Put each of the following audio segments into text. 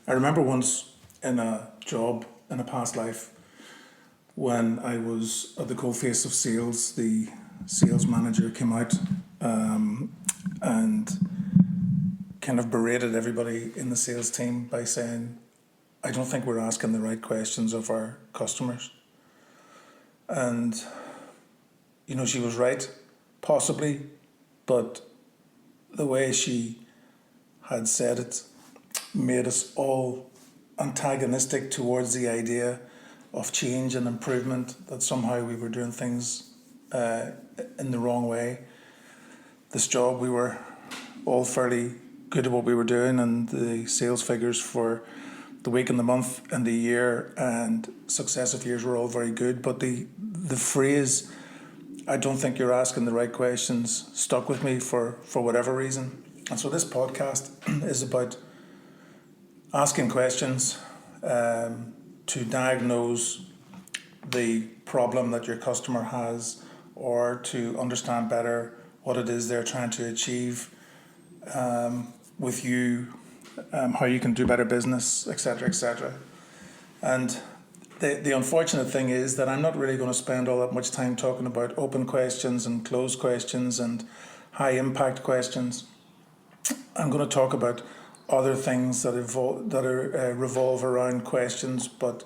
I remember once in a job in a past life when I was at the coalface of sales, the sales manager came out and kind of berated everybody in the sales team by saying, I don't think we're asking the right questions of our customers. And, she was right, possibly, but the way she had said it made us all antagonistic towards the idea of change and improvement, that somehow we were doing things in the wrong way. This job, we were all fairly good at what we were doing, and the sales figures for the week and the month and the year and successive years were all very good. But the phrase, I don't think you're asking the right questions, stuck with me for whatever reason. And so this podcast is about asking questions to diagnose the problem that your customer has, or to understand better what it is they're trying to achieve with you, how you can do better business, etc., etc. And the unfortunate thing is that I'm not really going to spend all that much time talking about open questions and closed questions and high impact questions. I'm going to talk about other things that revolve around questions, but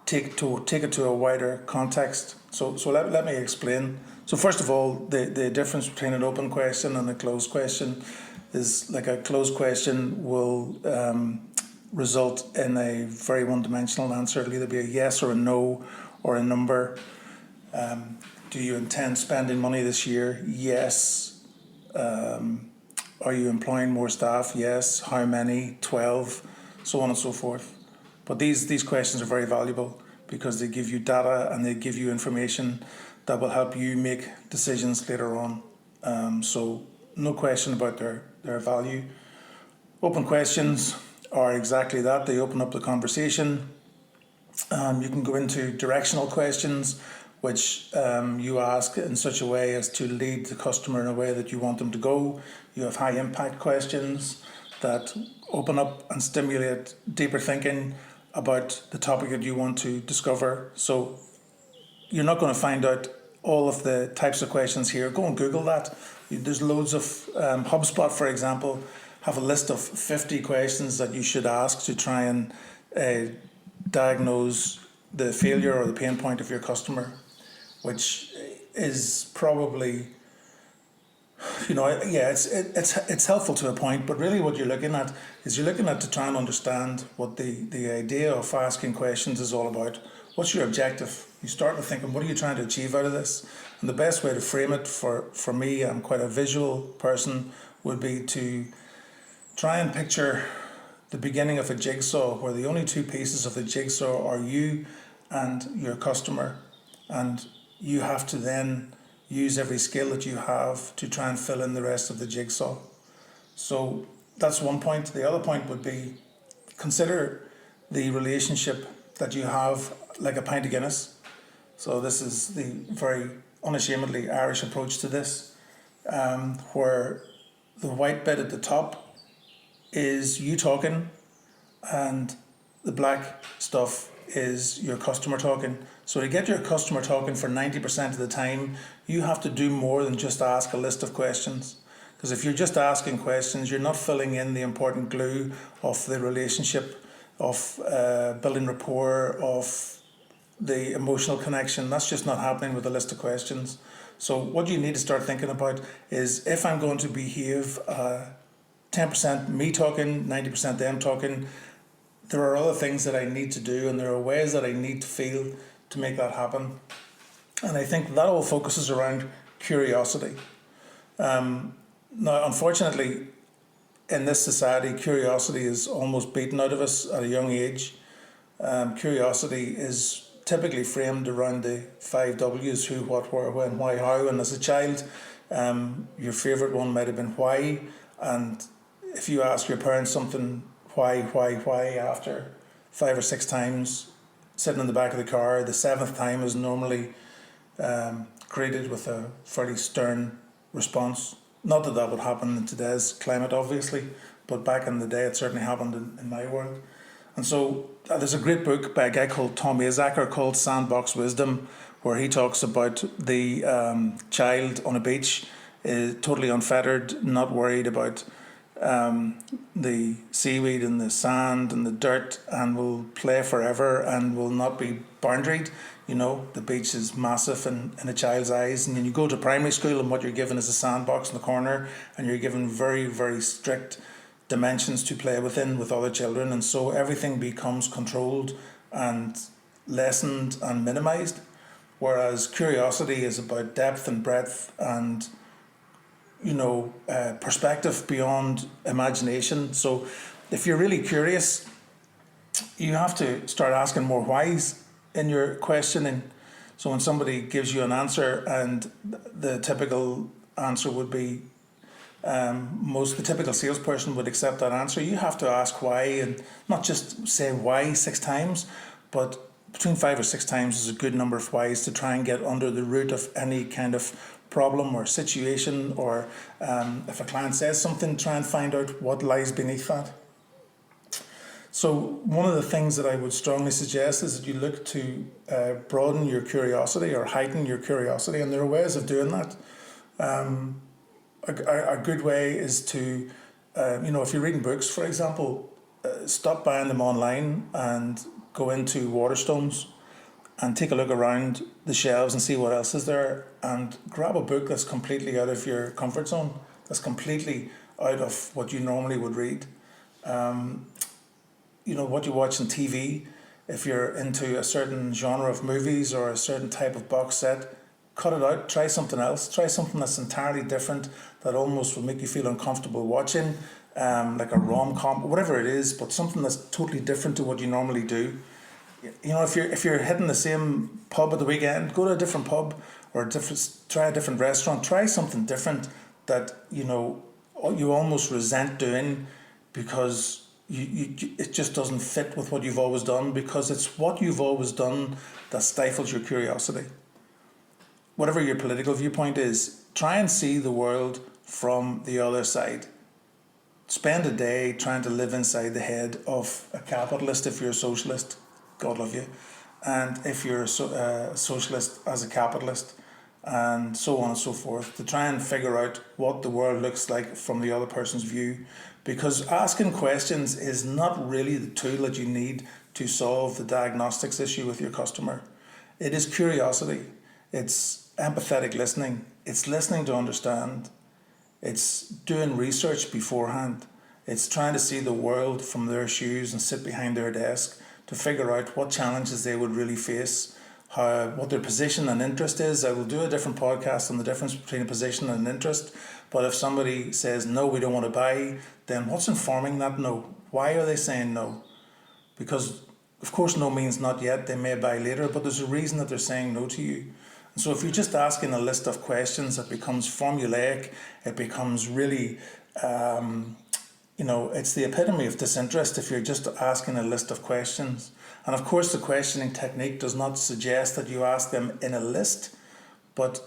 take it to a wider context. So let me explain. So first of all, the difference between an open question and a closed question is, like, a closed question will result in a very one-dimensional answer. It'll either be a yes or a no or a number. Do you intend spending money this year? Yes. Are you employing more staff? Yes. How many? 12. So on and so forth. But these questions are very valuable because they give you data and they give you information that will help you make decisions later on. So no question about their value. Open questions are exactly that. They open up the conversation. You can go into directional questions, which you ask in such a way as to lead the customer in a way that you want them to go. You have high impact questions that open up and stimulate deeper thinking about the topic that you want to discover. So you're not going to find out all of the types of questions here. Go and Google that. There's loads of HubSpot, for example, have a list of 50 questions that you should ask to try and diagnose the failure or the pain point of your customer, which is probably, it's helpful to a point, but really what you're looking at is to try and understand what the idea of asking questions is all about. What's your objective? You start with thinking, what are you trying to achieve out of this? And the best way to frame it for me, I'm quite a visual person, would be to try and picture the beginning of a jigsaw where the only two pieces of the jigsaw are you and your customer, and you have to then use every skill that you have to try and fill in the rest of the jigsaw. So that's one point. The other point would be, consider the relationship that you have like a pint of Guinness. So this is the very unashamedly Irish approach to this, where the white bit at the top is you talking and the black stuff is your customer talking. So to get your customer talking for 90% of the time, you have to do more than just ask a list of questions. Because if you're just asking questions, you're not filling in the important glue of the relationship, of building rapport, of the emotional connection. That's just not happening with a list of questions. So what you need to start thinking about is, if I'm going to behave 10% me talking, 90% them talking, there are other things that I need to do, and there are ways that I need to feel to make that happen. And I think that all focuses around curiosity. Now, unfortunately, in this society, curiosity is almost beaten out of us at a young age. Curiosity is typically framed around the 5 W's: who, what, where, when, why, how. And as a child, your favourite one might have been why. And if you ask your parents something, why, after 5 or 6 times sitting in the back of the car, the 7th time is normally greeted with a fairly stern response. Not that that would happen in today's climate, obviously, but back in the day it certainly happened in my world. And so there's a great book by a guy called Tom Azacker called Sandbox Wisdom, where he talks about the child on a beach, totally unfettered, not worried about the seaweed and the sand and the dirt, and will play forever and will not be boundaried. You know, the beach is massive in a child's eyes, and then you go to primary school and what you're given is a sandbox in the corner, and you're given very, very strict dimensions to play within with other children, and so everything becomes controlled and lessened and minimized, whereas curiosity is about depth and breadth and perspective beyond imagination. So if you're really curious, you have to start asking more whys in your questioning. So when somebody gives you an answer and the typical answer would be the typical salesperson would accept that answer, you have to ask why, and not just say why 6 times, but between 5 or 6 times is a good number of whys to try and get under the root of any kind of problem or situation, or if a client says something, try and find out what lies beneath that. So one of the things that I would strongly suggest is that you look to broaden your curiosity or heighten your curiosity, and there are ways of doing that. A good way is to, if you're reading books, for example, stop buying them online and go into Waterstones and take a look around the shelves and see what else is there, and grab a book that's completely out of your comfort zone, that's completely out of what you normally would read. What you watch on TV, if you're into a certain genre of movies or a certain type of box set, cut it out, try something else, try something that's entirely different, that almost will make you feel uncomfortable watching, like a rom-com, whatever it is, but something that's totally different to what you normally do. If you're hitting the same pub at the weekend, go to a different pub or try a different restaurant, try something different that you almost resent doing because it just doesn't fit with what you've always done, because it's what you've always done that stifles your curiosity. Whatever your political viewpoint is, try and see the world from the other side. Spend a day trying to live inside the head of a capitalist if you're a socialist, God love you, and if you're a socialist as a capitalist, and so on and so forth, to try and figure out what the world looks like from the other person's view, because asking questions is not really the tool that you need to solve the diagnostics issue with your customer. It is curiosity, it's empathetic listening, it's listening to understand, it's doing research beforehand, it's trying to see the world from their shoes and sit behind their desk to figure out what challenges they would really face, what their position and interest is. I will do a different podcast on the difference between a position and an interest, but if somebody says no, we don't want to buy, then what's informing that no? Why are they saying no? Because of course no means not yet, they may buy later, but there's a reason that they're saying no to you. And so if you're just asking a list of questions, it becomes formulaic, it becomes really it's the epitome of disinterest if you're just asking a list of questions. And of course, the questioning technique does not suggest that you ask them in a list, but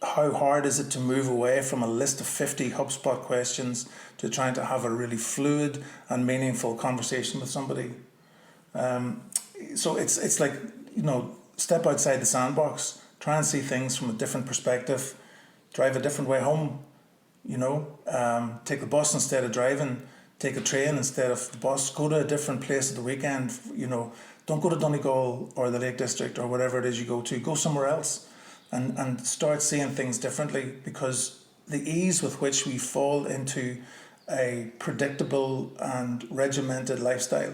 how hard is it to move away from a list of 50 HubSpot questions to trying to have a really fluid and meaningful conversation with somebody? So it's like, step outside the sandbox, try and see things from a different perspective, drive a different way home. Take the bus instead of driving, take a train instead of the bus, go to a different place at the weekend, don't go to Donegal or the Lake District or whatever it is you go somewhere else and start seeing things differently, because the ease with which we fall into a predictable and regimented lifestyle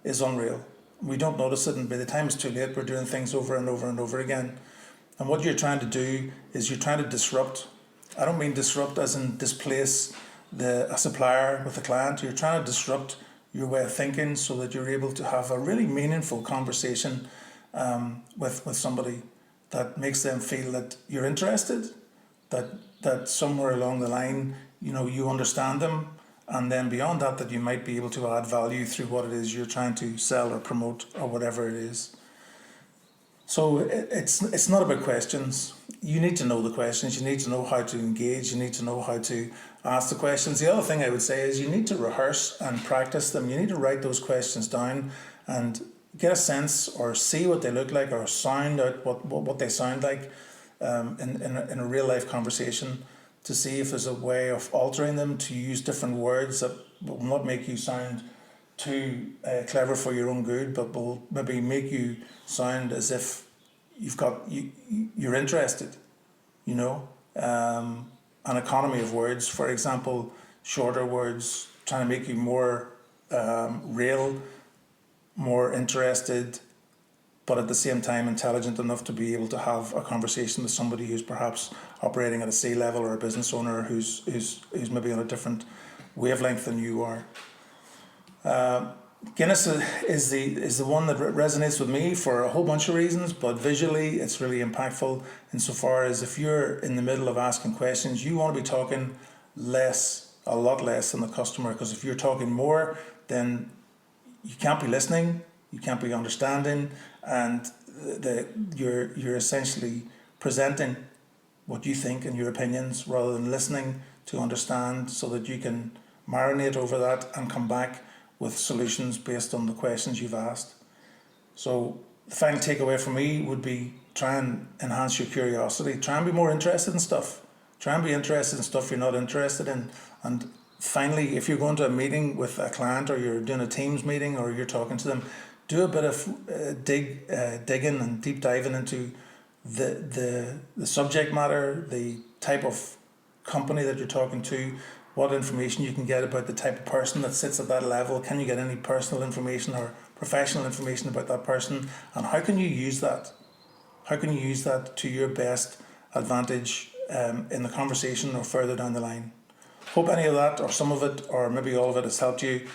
is unreal. We don't notice it, and by the time it's too late, we're doing things over and over and over again. And what you're trying to do is you're trying to disrupt. I don't mean disrupt as in displace a supplier with a client. You're trying to disrupt your way of thinking so that you're able to have a really meaningful conversation with somebody that makes them feel that you're interested, that somewhere along the line, you understand them, and then beyond that you might be able to add value through what it is you're trying to sell or promote or whatever it is. So it's not about questions. You need to know the questions. You need to know how to engage. You need to know how to ask the questions. The other thing I would say is you need to rehearse and practice them. You need to write those questions down and get a sense or see what they look like or sound out what they sound like in a real life conversation, to see if there's a way of altering them, to use different words that will not make you sound too clever for your own good, but will maybe make you sound as if you're interested, you know. An economy of words, for example, shorter words, trying to make you more real, more interested, but at the same time intelligent enough to be able to have a conversation with somebody who's perhaps operating at a C level, or a business owner who's maybe on a different wavelength than you are. Guinness is the one that resonates with me for a whole bunch of reasons, but visually it's really impactful insofar as if you're in the middle of asking questions, you want to be talking a lot less than the customer, because if you're talking more, then you can't be listening, you can't be understanding, and you're essentially presenting what you think and your opinions rather than listening to understand, so that you can marinate over that and come back with solutions based on the questions you've asked. So the final takeaway for me would be, try and enhance your curiosity. Try and be more interested in stuff. Try and be interested in stuff you're not interested in. And finally, if you're going to a meeting with a client, or you're doing a Teams meeting, or you're talking to them, do a bit of digging and deep diving into the subject matter, the type of company that you're talking to, what information you can get about the type of person that sits at that level. Can you get any personal information or professional information about that person? And how can you use that? How can you use that to your best advantage in the conversation or further down the line? Hope any of that, or some of it, or maybe all of it, has helped you.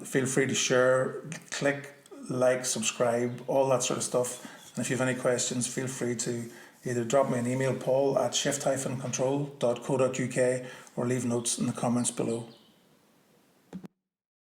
Feel free to share, click, like, subscribe, all that sort of stuff. And if you have any questions, feel free to either drop me an email, paul@shift-control.co.uk, or leave notes in the comments below.